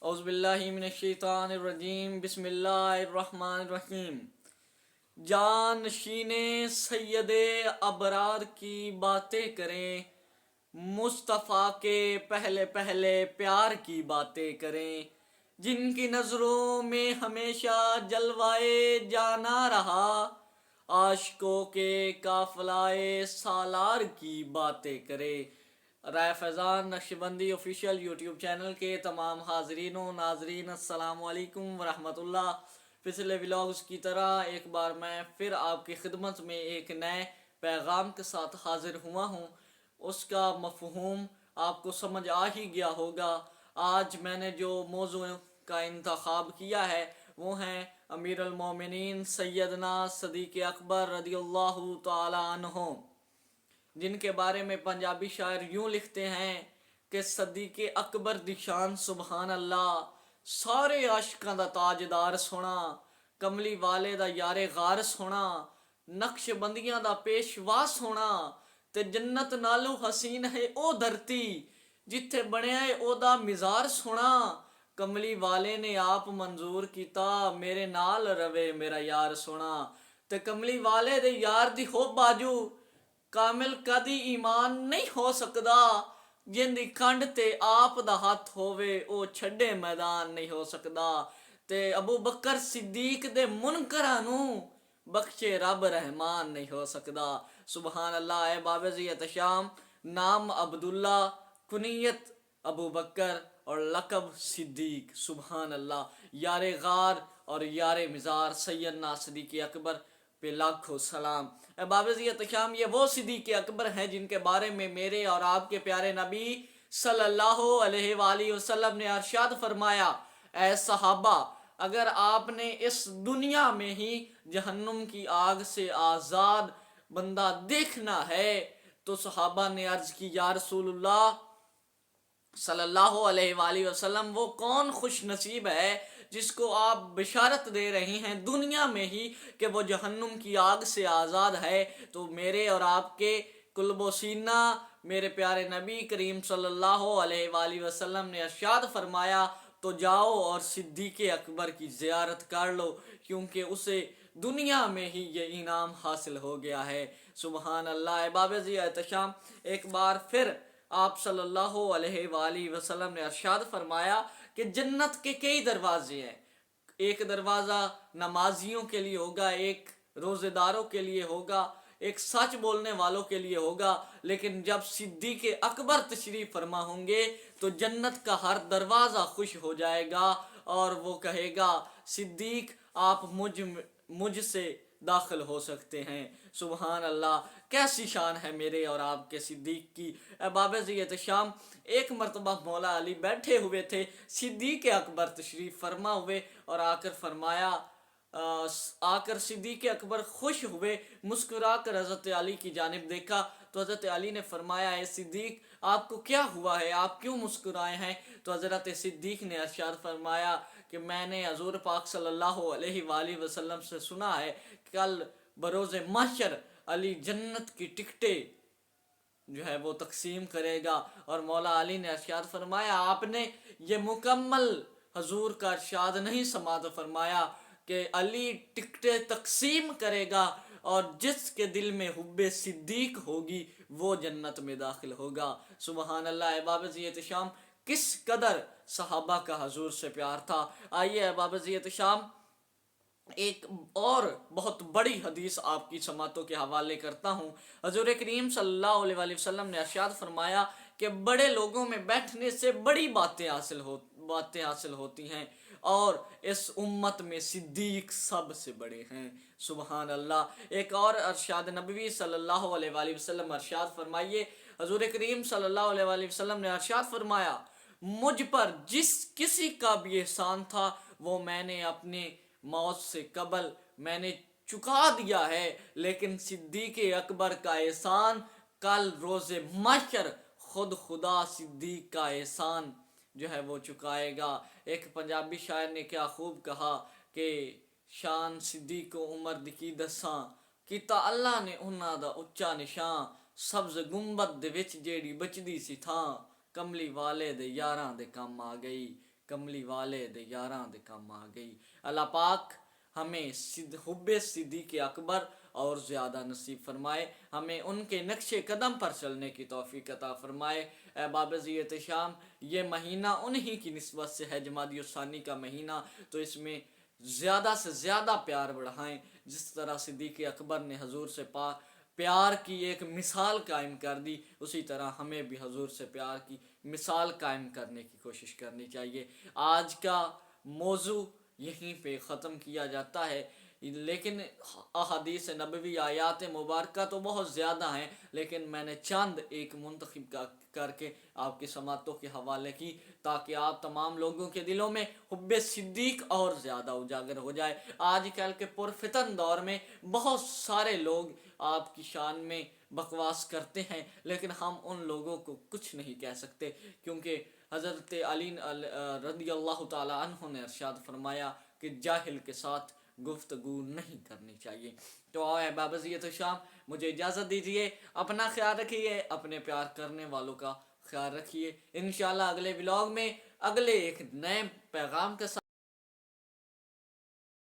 اعوذ باللہ من الشیطان الرجیم بسم اللہ الرحمن الرحیم۔ جانشین سید ابرار کی باتیں کریں، مصطفیٰ کے پہلے پہلے پیار کی باتیں کریں، جن کی نظروں میں ہمیشہ جلوائے جانا رہا، عاشقوں کے قافلہ سالار کی باتیں کریں۔ رائے فیضان نقشبندی آفیشیل یوٹیوب چینل کے تمام حاضرین و ناظرین السلام علیکم ورحمۃ اللہ۔ پچھلے ولاگز کی طرح ایک بار میں پھر آپ کی خدمت میں ایک نئے پیغام کے ساتھ حاضر ہوا ہوں۔ اس کا مفہوم آپ کو سمجھ آ ہی گیا ہوگا۔ آج میں نے جو موضوع کا انتخاب کیا ہے وہ ہیں امیر المومنین سیدنا صدیق اکبر رضی اللہ تعالی عنہ، جن کے بارے میں پنجابی شاعر یوں لکھتے ہیں کہ صدیق اکبر دی شان سبحان اللہ، سارے عاشقاں دا تاجدار سونا، کملی والے دا یار غار سونا، نقش بندیاں دا پیشوا سونا، تے جنت نالو حسین ہے او دھرتی، جتھے بنیا ہے او دا مزار سونا، کملی والے نے آپ منظور کیتا میرے نال روے میرا یار سونا، تے کملی والے دے یار دی ہو باجو کامل کدی ایمان نہیں ہو سکدا، جن دی کنڈ تے آپ دا ہاتھ ہووے او چھڈے میدان نہیں ہو سکدا، تے ابو بکر صدیق دے منکراں نوں بخشے رب رحمان نہیں ہو سکدا۔ سبحان اللہ۔ اے بابزی احتشام، نام عبداللہ، کنیت ابو بکر اور لقب صدیق، سبحان اللہ۔ یار غار اور یار مزار سیدنا صدیق اکبر پہ لاکھوں سلام۔ اے بابزی احتشام، یہ وہ صدیق اکبر ہیں جن کے بارے میں میرے اور آپ کے پیارے نبی صلی اللہ علیہ وآلہ وسلم نے ارشاد فرمایا، اے صحابہ، اگر آپ نے اس دنیا میں ہی جہنم کی آگ سے آزاد بندہ دیکھنا ہے تو صحابہ نے عرض کی یا رسول اللہ صلی اللہ علیہ وآلہ وسلم، وہ کون خوش نصیب ہے جس کو آپ بشارت دے رہی ہیں دنیا میں ہی کہ وہ جہنم کی آگ سے آزاد ہے؟ تو میرے اور آپ کے قلب و سینہ میرے پیارے نبی کریم صلی اللہ علیہ وآلہ وسلم نے ارشاد فرمایا، تو جاؤ اور صدیق اکبر کی زیارت کر لو، کیونکہ اسے دنیا میں ہی یہ انعام حاصل ہو گیا ہے۔ سبحان اللہ۔ احباب ذی احتشام، ایک بار پھر آپ صلی اللہ علیہ وآلہ وسلم نے ارشاد فرمایا کہ جنت کے کئی دروازے ہیں، ایک دروازہ نمازیوں کے لیے ہوگا، ایک روزے داروں کے لیے ہوگا، ایک سچ بولنے والوں کے لیے ہوگا، لیکن جب صدیق اکبر تشریف فرما ہوں گے تو جنت کا ہر دروازہ خوش ہو جائے گا اور وہ کہے گا صدیق آپ مجھ سے داخل ہو سکتے ہیں۔ سبحان اللہ۔ کیسی شان ہے میرے اور آپ کے صدیق کی۔ احباب ذی احتشام، ایک مرتبہ مولا علی بیٹھے ہوئے تھے، صدیق اکبر تشریف فرما ہوئے اور آ کر صدیق اکبر خوش ہوئے، مسکرا کر حضرت علی کی جانب دیکھا تو حضرت علی نے فرمایا، اے صدیق آپ کو کیا ہوا ہے، آپ کیوں مسکرائے ہیں؟ تو حضرت صدیق نے ارشاد فرمایا کہ میں نے حضور پاک صلی اللہ علیہ وآلہ وسلم سے سنا ہے کل بروز محشر علی جنت کی ٹکٹیں جو ہے وہ تقسیم کرے گا، اور مولا علی نے ارشاد فرمایا آپ نے یہ مکمل حضور کا ارشاد نہیں سماعت فرمایا کہ علی ٹکٹیں تقسیم کرے گا اور جس کے دل میں حب صدیق ہوگی وہ جنت میں داخل ہوگا۔ سبحان اللہ۔ احباب ذی احتشام، کس قدر صحابہ کا حضور سے پیار تھا۔ آئیے احباب ذی احتشام، ایک اور بہت بڑی حدیث آپ کی سماعتوں کے حوالے کرتا ہوں۔ حضور کریم صلی اللہ علیہ وآلہ وسلم نے ارشاد فرمایا کہ بڑے لوگوں میں بیٹھنے سے بڑی باتیں حاصل ہوتی ہیں اور اس امت میں صدیق سب سے بڑے ہیں۔ سبحان اللہ۔ ایک اور ارشاد نبوی صلی اللہ علیہ وآلہ وسلم ارشاد فرمائیے، حضور کریم صلی اللہ علیہ وآلہ وسلم نے ارشاد فرمایا، مجھ پر جس کسی کا بھی احسان تھا وہ میں نے اپنے موت سے قبل میں نے چکا دیا ہے، لیکن صدیق اکبر کا احسان کل روز محشر خود خدا صدیق کا احسان جو ہے وہ چکائے گا۔ ایک پنجابی شاعر نے کیا خوب کہا کہ شان صدیق و عمر دی کی دساں، کیتا اللہ نے انہاں دا اچا نشان، سبز گنبد دے وچ جیڑی بچدی سی تھاں، کملی والے دے یاراں دے کم آ گئی، کملی والے دے یاراں دے کم آ گئی۔ اللہ پاک ہمیں حب صدیق اکبر اور زیادہ نصیب فرمائے، ہمیں ان کے نقش قدم پر چلنے کی توفیق عطا فرمائے۔ اے بابزی احتشام، یہ مہینہ انہی کی نسبت سے ہے جمادی الثانی کا مہینہ، تو اس میں زیادہ سے زیادہ پیار بڑھائیں۔ جس طرح صدیق اکبر نے حضور سے پیار کی ایک مثال قائم کر دی، اسی طرح ہمیں بھی حضور سے پیار کی مثال قائم کرنے کی کوشش کرنی چاہیے۔ آج کا موضوع یہیں پہ ختم کیا جاتا ہے، لیکن احادیث نبوی آیات مبارکہ تو بہت زیادہ ہیں، لیکن میں نے چند ایک منتخب کر کے آپ کی سماعتوں کے حوالے کی، تاکہ آپ تمام لوگوں کے دلوں میں حب صدیق اور زیادہ اجاگر ہو جائے۔ آج کل کے پرفتن دور میں بہت سارے لوگ آپ کی شان میں بکواس کرتے ہیں، لیکن ہم ان لوگوں کو کچھ نہیں کہہ سکتے، کیونکہ حضرت علی رضی اللہ تعالی عنہ نے ارشاد فرمایا کہ جاہل کے ساتھ گفتگو نہیں کرنی چاہیے۔ تو اے بابزی احتشام، مجھے اجازت دیجیے، اپنا خیال رکھیے، اپنے پیار کرنے والوں کا خیال رکھیے۔ انشاءاللہ اگلے ولاگ میں اگلے ایک نئے پیغام کے ساتھ